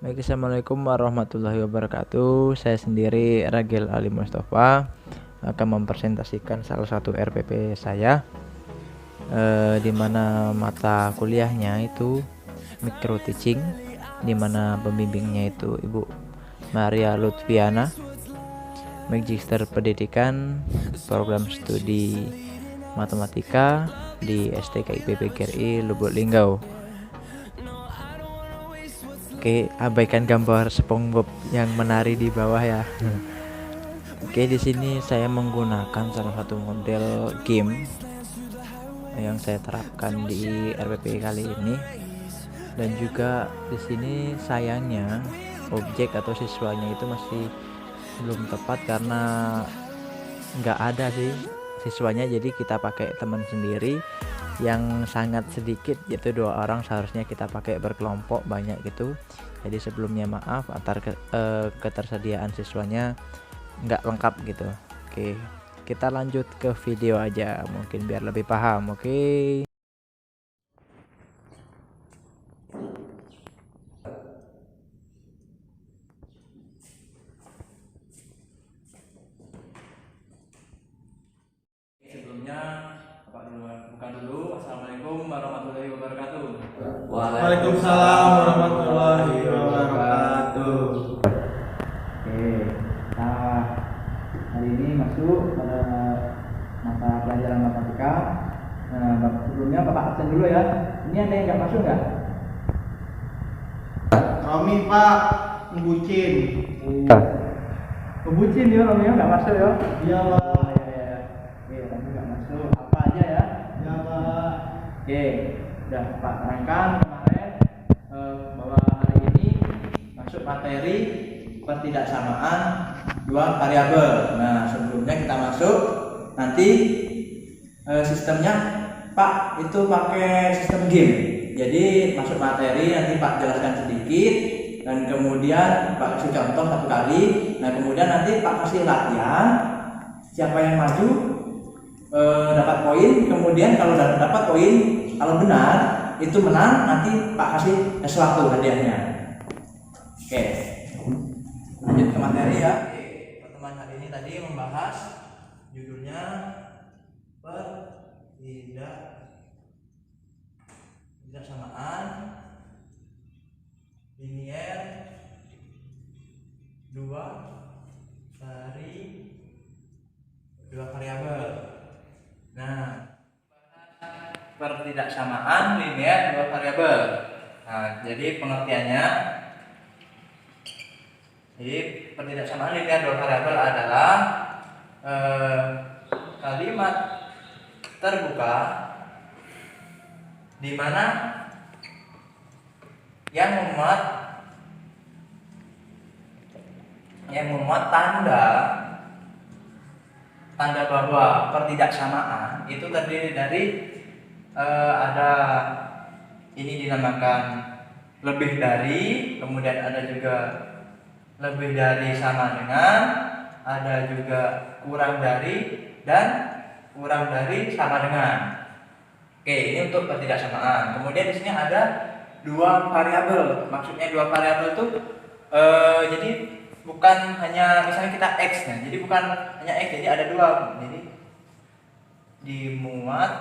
Baik, assalamualaikum warahmatullahi wabarakatuh. Saya sendiri Ragil Ali Mustafa akan mempresentasikan salah satu RPP saya, di mana mata kuliahnya itu micro teaching, di mana pembimbingnya itu Ibu Maria Lutfiana, Magister Pendidikan Program Studi Matematika di STKIP PGRI Lubuk Linggau. Oke, abaikan gambar SpongeBob yang menari di bawah ya. Oke, di sini saya menggunakan salah satu model game yang saya terapkan di RPP kali ini, dan juga di sini sayangnya objek atau siswanya itu masih belum tepat karena nggak ada sih siswanya, jadi kita pakai teman sendiri yang sangat sedikit, yaitu 2 orang. Seharusnya kita pakai berkelompok banyak gitu. Jadi sebelumnya maaf ketersediaan siswanya nggak lengkap gitu. Oke, kita lanjut ke video aja mungkin biar lebih paham. Oke. Sebelumnya buka dulu. Assalamualaikum warahmatullahi wabarakatuh. Waalaikumsalam warahmatullahi wabarakatuh. Oke, nah hari ini masuk pada mata pelajaran matematika. Sebelumnya Bapak absen dulu ya. Ini ada yang nggak masuk nggak? Romi Pak, ngebucin. Kebucin ya, Romeo nggak masuk ya? Iya Pak. Ya. Oke, kamu nggak masuk. Apa aja ya? Iya Pak. Oke, udah Pak terangkan kemarin bahwa hari ini masuk materi ketidaksamaan 2 variabel. Nah, sebelumnya kita masuk nanti sistemnya Pak itu pakai sistem game. Jadi masuk materi nanti Pak jelaskan sedikit, dan kemudian Pak kasih contoh 1 kali. Nah, kemudian nanti Pak kasih latihan, siapa yang maju dapat poin. Kemudian kalau dapat poin, kalau benar itu menang, nanti Pak kasih sesuatu hadiahnya. Oke, lanjut ke materi ya. Pertemuan hari ini tadi membahas judulnya ketidaksamaan linier 2 variabel. Nah, ketidaksamaan linier 2 variabel. Nah, jadi pengertiannya, ketidaksamaan linier 2 variabel adalah kalimat terbuka di mana yang memuat tanda bahwa ketidaksamaan itu terdiri dari ada ini dinamakan lebih dari, kemudian ada juga lebih dari sama dengan, ada juga kurang dari, dan kurang dari sama dengan. Oke, ini untuk ketidaksamaan. Kemudian di sini ada 2 variabel. Maksudnya 2 variabel itu jadi bukan hanya misalnya kita x, nah, jadi bukan hanya x, jadi ada 2. Jadi dimuat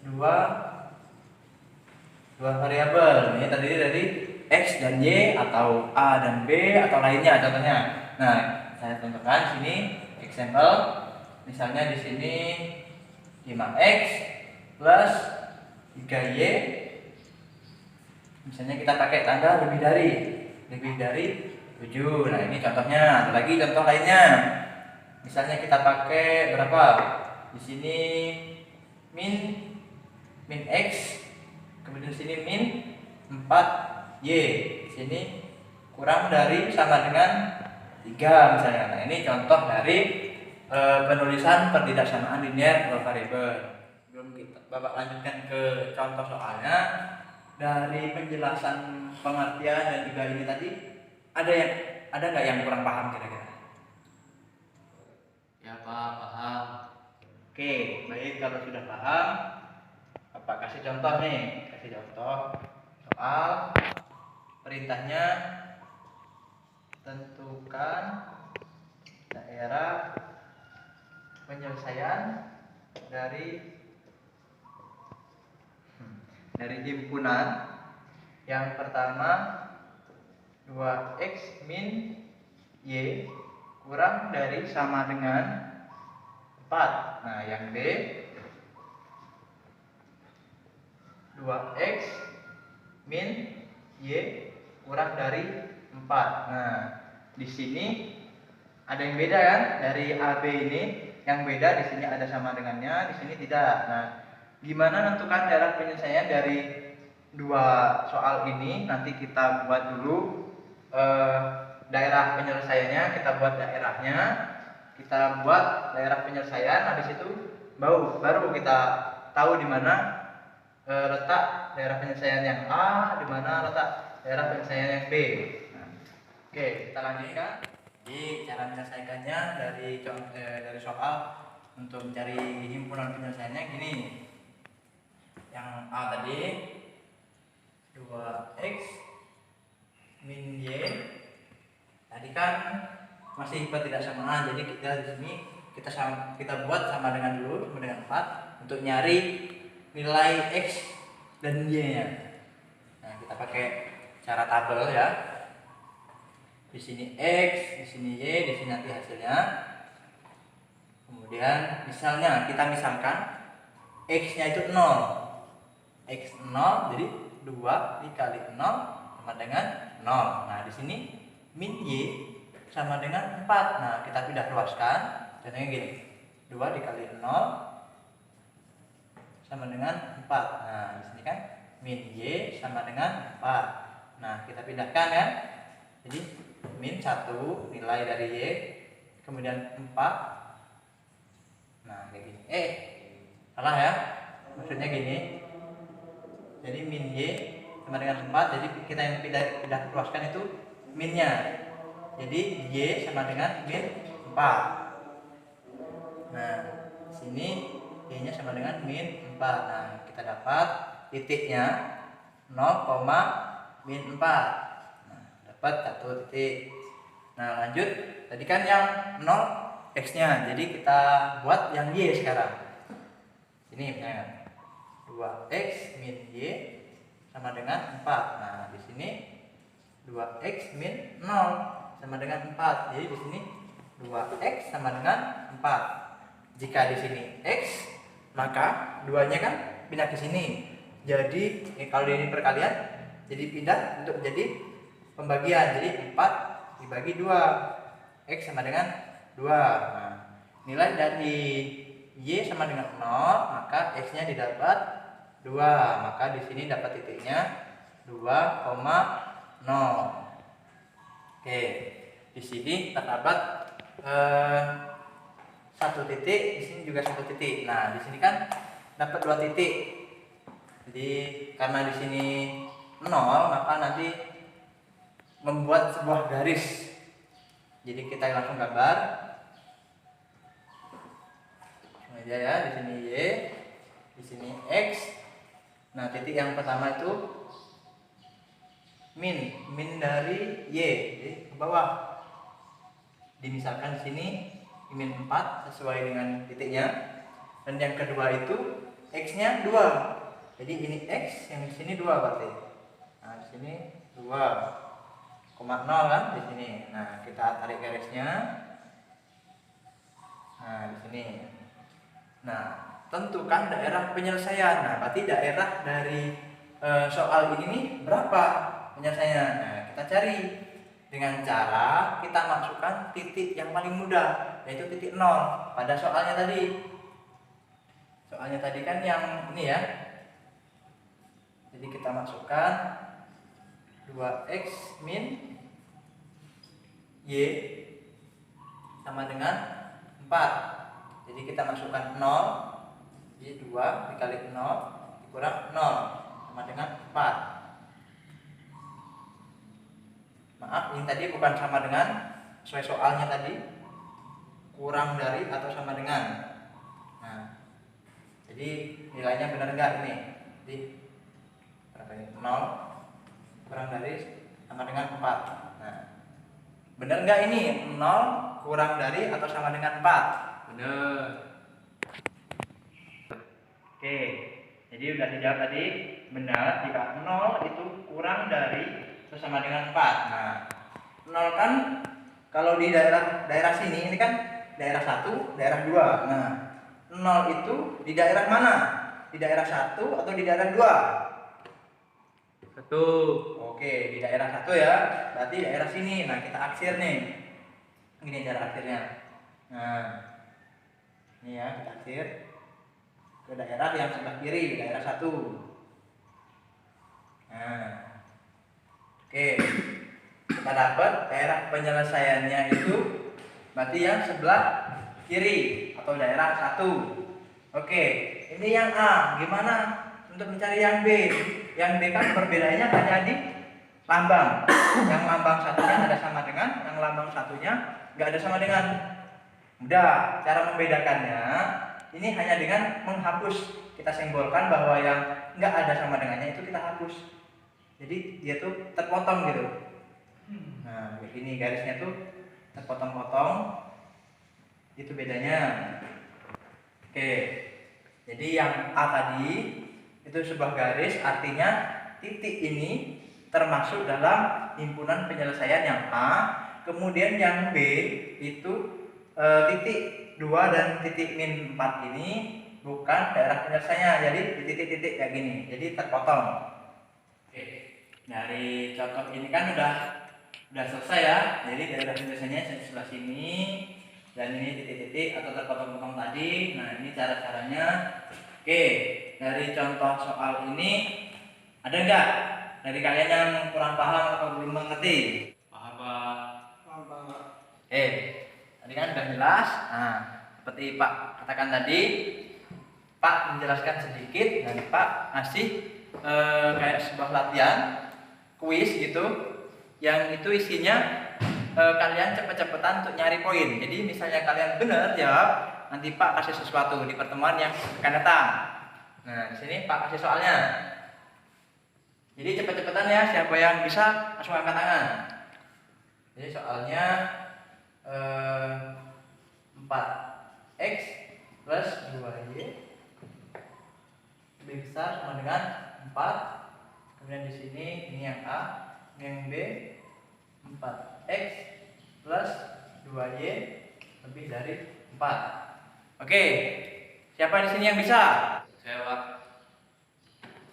2 variabel. Ini terdiri dari x dan y, atau a dan b, atau lainnya contohnya. Nah, saya contohkan sini example. Misalnya di sini 5x plus 3y. Misalnya kita pakai tanda lebih dari 7. Nah, ini contohnya. Ada lagi contoh lainnya. Misalnya kita pakai berapa? Di sini min x, kemudian di sini min 4y. Di sini kurang dari sama dengan 3 misalnya. Nah, ini contoh dari penulisan ketidaksamaan linier 2 variabel. Belum Bapak lanjutkan ke contoh soalnya. Dari penjelasan pengertian dan juga ini tadi, ada nggak yang kurang paham kira-kira? Ya Pak, paham. Oke, baik, kalau sudah paham, Bapak kasih contoh soal perintahnya tentukan daerah penyelesaian dari himpunan. Yang pertama 2x min y kurang dari sama dengan 4. Nah, yang B 2x min y kurang dari 4. Nah, di sini ada yang beda kan dari AB ini. Yang beda di sini ada sama dengannya, di sini tidak. Nah, gimana menentukan daerah penyelesaian dari dua soal ini? Nanti kita buat dulu daerah penyelesaiannya, kita buat daerahnya, kita buat daerah penyelesaian. Habis itu baru kita tahu di mana letak daerah penyelesaian yang A, di mana letak daerah penyelesaian yang B. Nah, oke, kita lanjutkan. Jadi cara menyelesaikannya dari soal untuk mencari himpunan penyelesaiannya gini. Yang A tadi 2x min y. Tadi kan masih ketidaksamaan, jadi kita di sini kita buat sama dengan 4 untuk nyari nilai x dan y-nya. Nah, kita pakai cara tabel ya. Di sini x, di sini y, di sini nanti hasilnya. Kemudian kita misalkan x-nya itu 0. X 0, jadi 2 dikali 0 sama dengan 0. Nah, di sini min y sama dengan 4. Nah, kita pindah luaskan. Contohnya gini. 2 dikali 0 sama dengan 4. Nah, di sini kan min y sama dengan 4. Nah, kita pindahkan ya. Jadi min 1 nilai dari y, kemudian 4. Nah, kayak gini. Salah ya. Maksudnya gini. Jadi min y sama dengan 4. Jadi kita yang pindah luaskan itu minnya. Jadi y sama dengan min 4. Nah, sini y-nya sama dengan min 4. Nah, kita dapat titiknya 0, min 4. Nah, dapat 1 titik. Nah, lanjut. Tadi kan yang 0 x-nya. Jadi kita buat yang y sekarang. Ini misalnya 2x min y sama dengan 4. Nah, di sini 2x min 0 sama dengan 4. Jadi di sini 2x sama dengan 4. Jika di sini x, maka 2-nya kan pindah ke sini. Jadi kalau ini perkalian, jadi pindah untuk jadi pembagian. Jadi 4 dibagi 2. X sama dengan 2. Nah, nilai dari y sama dengan 0, maka x-nya didapat 2. Maka di sini dapat titiknya 2,0. Oke, di sini terdapat 1 titik, di sini juga 1 titik. Nah, di sini kan dapat 2 titik. Jadi karena di sini 0, maka nanti membuat sebuah garis. Jadi kita langsung gambar. Langsung aja ya, di sini y, di sini x. Nah, titik yang pertama itu min dari y, jadi ke bawah. Dimisalkan di sini min 4 sesuai dengan titiknya. Dan yang kedua itu x-nya 2. Jadi ini x, yang di sini 2 berarti. Nah, di sini 2,0 kan di sini. Nah, kita tarik garisnya. Nah, di sini. Nah, tentukan daerah penyelesaian. Nah, berarti daerah dari soal ini nih berapa penyelesaiannya? Nah, kita cari dengan cara kita masukkan titik yang paling mudah, yaitu titik 0 pada soalnya tadi. Soalnya tadi kan yang ini ya. Jadi kita masukkan 2x min y sama dengan 4. Jadi kita masukkan 0. Jadi 2 dikali 0 dikurang 0 sama dengan 4. Maaf, ini tadi bukan sama dengan sesuai soalnya tadi, kurang dari atau sama dengan. Nah, jadi nilainya benar enggak ini? Jadi berapa ini? 0 kurang dari sama dengan 4. Nah, Bener nggak ini? 0 kurang dari atau sama dengan 4? Bener. Oke, jadi udah dijawab tadi. Benar jika 0 itu kurang dari atau sama dengan 4. Nah, 0 kan kalau di daerah sini, ini kan daerah 1, daerah 2. Nah, 0 itu di daerah mana? Di daerah 1 atau di daerah 2? 1. Oke, di daerah 1 ya. Berarti daerah sini. Nah, kita aksir nih. Ini cara aksirnya. Nah, ini ya, kita aksir ke daerah yang sebelah kiri, daerah 1. Nah, oke. Kita dapat daerah penyelesaiannya itu berarti yang sebelah kiri atau daerah 1. Oke, ini yang A. Gimana untuk mencari yang B? Yang B kan perbedaannya hanya di lambang. Yang lambang satunya ada sama dengan, yang lambang satunya nggak ada sama dengan. Mudah. Cara membedakannya ini hanya dengan menghapus. Kita simbolkan bahwa yang nggak ada sama dengannya itu kita hapus. Jadi dia tuh terpotong gitu. Nah, begini garisnya tuh terpotong-potong. Itu bedanya. Oke. Jadi yang A tadi itu sebuah garis, artinya titik ini termasuk dalam himpunan penyelesaian yang A. Kemudian yang B itu titik 2 dan titik min 4 ini bukan daerah penyelesaiannya. Jadi di titik-titik kayak gini. Jadi terpotong. Oke. Dari contoh ini kan udah selesai ya. Jadi daerah penyelesaiannya di sebelah sini dan ini titik-titik atau terpotong-potong tadi. Nah, ini cara-caranya. Oke, dari contoh soal ini ada nggak dari kalian yang kurang paham atau belum mengerti? Paham, Pak. Tadi kan udah jelas. Nah, seperti Pak katakan tadi, Pak menjelaskan sedikit dan Pak ngasih kayak sebuah latihan kuis gitu, yang itu isinya kalian cepet-cepetan untuk nyari poin. Jadi misalnya kalian benar jawab, nanti Pak kasih sesuatu di pertemuan yang akan datang. Nah, di sini Pak kasih soalnya. Jadi cepet-cepetan ya, siapa yang bisa langsung angkat tangan. Jadi soalnya 4x plus 2y lebih besar sama dengan 4. Kemudian di sini ini yang A, ini yang B. 4x plus 2y lebih dari 4. Oke, siapa di sini yang bisa? Saya, Pak.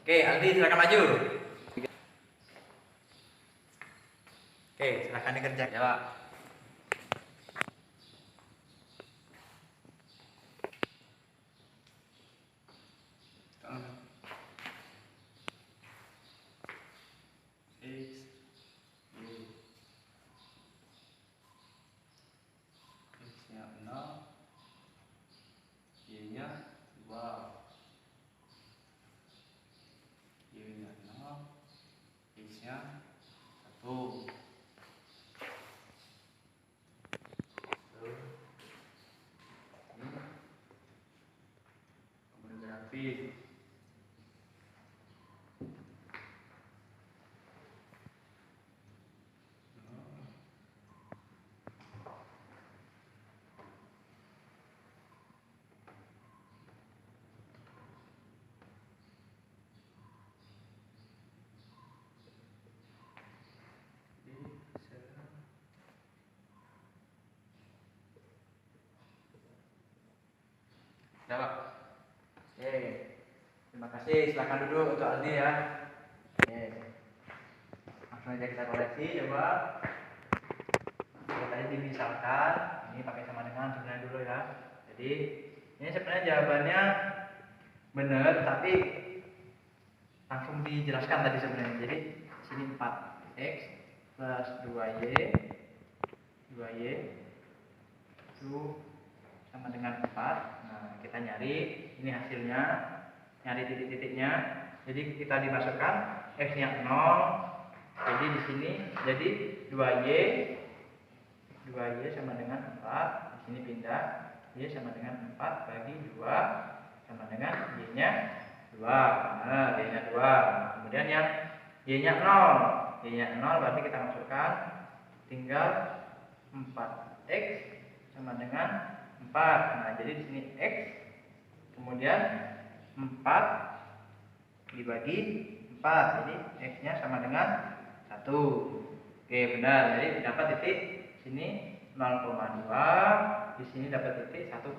Oke, Aldi silakan maju. Oke, silakan dikerjakan. Ya, Pak. X X-nya 0, Y-nya 2, Y-nya 0, X-nya 1. Kemudian grafik. Ya, Pak. Oke, terima kasih. Silakan duduk untuk Aldi ya. Oke, langsung aja kita koreksi coba. Oke, tadi dimisalkan ini pakai sama dengan sebenarnya dulu ya. Jadi ini sebenarnya jawabannya benar, tapi langsung dijelaskan tadi sebenarnya. Jadi sini 4x plus 2y itu sama dengan 4. Nah, kita nyari ini hasilnya, nyari titik-titiknya. Jadi kita dimasukkan x-nya 0. Jadi di sini jadi 2y sama dengan 4. Di sini pindah, y sama dengan 4 bagi 2 sama dengan y-nya 2. Nah, y-nya 2. Nah, kemudian yang y-nya 0. Y-nya 0 berarti kita masukkan tinggal 4x sama dengan 4. Nah, jadi di sini x, kemudian 4 dibagi 4. Jadi x-nya sama dengan 1. Oke, benar. Jadi dapat titik sini 0,2, di sini dapat titik 1,0.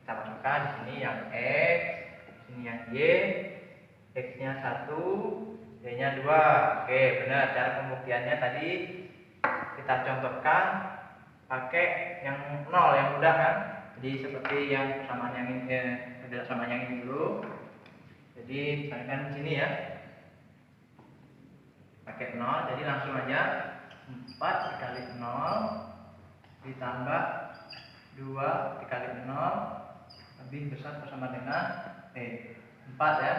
Kita masukkan di sini yang x, di sini yang y, x-nya 1, y-nya 2. Oke, benar. Cara pembuktiannya tadi kita contohkan pakai yang 0 yang mudah kan. Jadi seperti yang persamaan yang ini, sama yang ini dulu. Jadi misalkan di sini ya, pakai 0, jadi langsung aja 4 dikali 0 ditambah 2 dikali 0 lebih besar atau sama dengan 4 ya.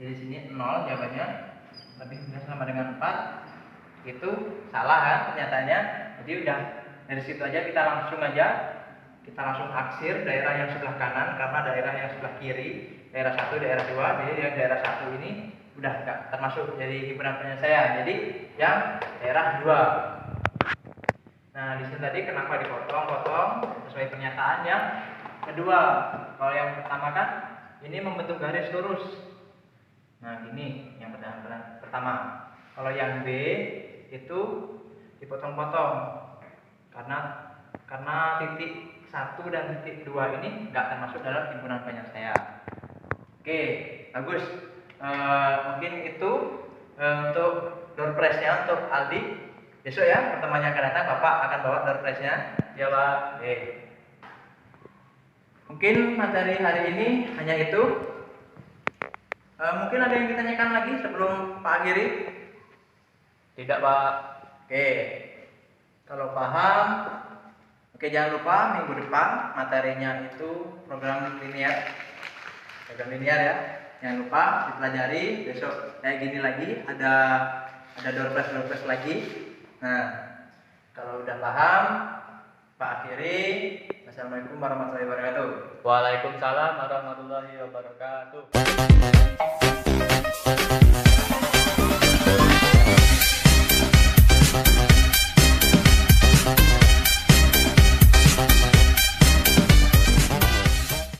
Jadi sini 0 jawabannya, lebih besar sama dengan 4. Itu salah kan pernyataannya. Jadi udah dari situ aja kita langsung aksir daerah yang sebelah kanan, karena daerah yang sebelah kiri daerah 1, daerah 2. Jadi yang daerah 1 ini udah enggak termasuk jadi himpunan penyelesaian. Jadi yang daerah 2. Nah, di sini tadi kenapa dipotong-potong sesuai pernyataan yang kedua. Kalau yang pertama kan ini membentuk garis lurus. Nah, gini yang pertama. Kalau yang B itu dipotong-potong karena titik 1 dan titik 2 ini enggak termasuk dalam himpunan penyelesaian. Oke, bagus. Mungkin itu untuk door prize-nya untuk Aldi. Besok ya, pertemuan yang akan datang Bapak akan bawa door prize-nya. Ya, Pak. Mungkin materi hari ini hanya itu. Mungkin ada yang ditanyakan lagi sebelum Pak akhiri? Tidak, Pak. Oke. Kalau paham, oke, jangan lupa minggu depan materinya itu program linear. Program linear ya. Jangan lupa dipelajari. Besok kayak gini lagi ada door prize lagi. Nah, kalau udah paham, Pak akhiri. Assalamualaikum warahmatullahi wabarakatuh. Waalaikumsalam warahmatullahi wabarakatuh.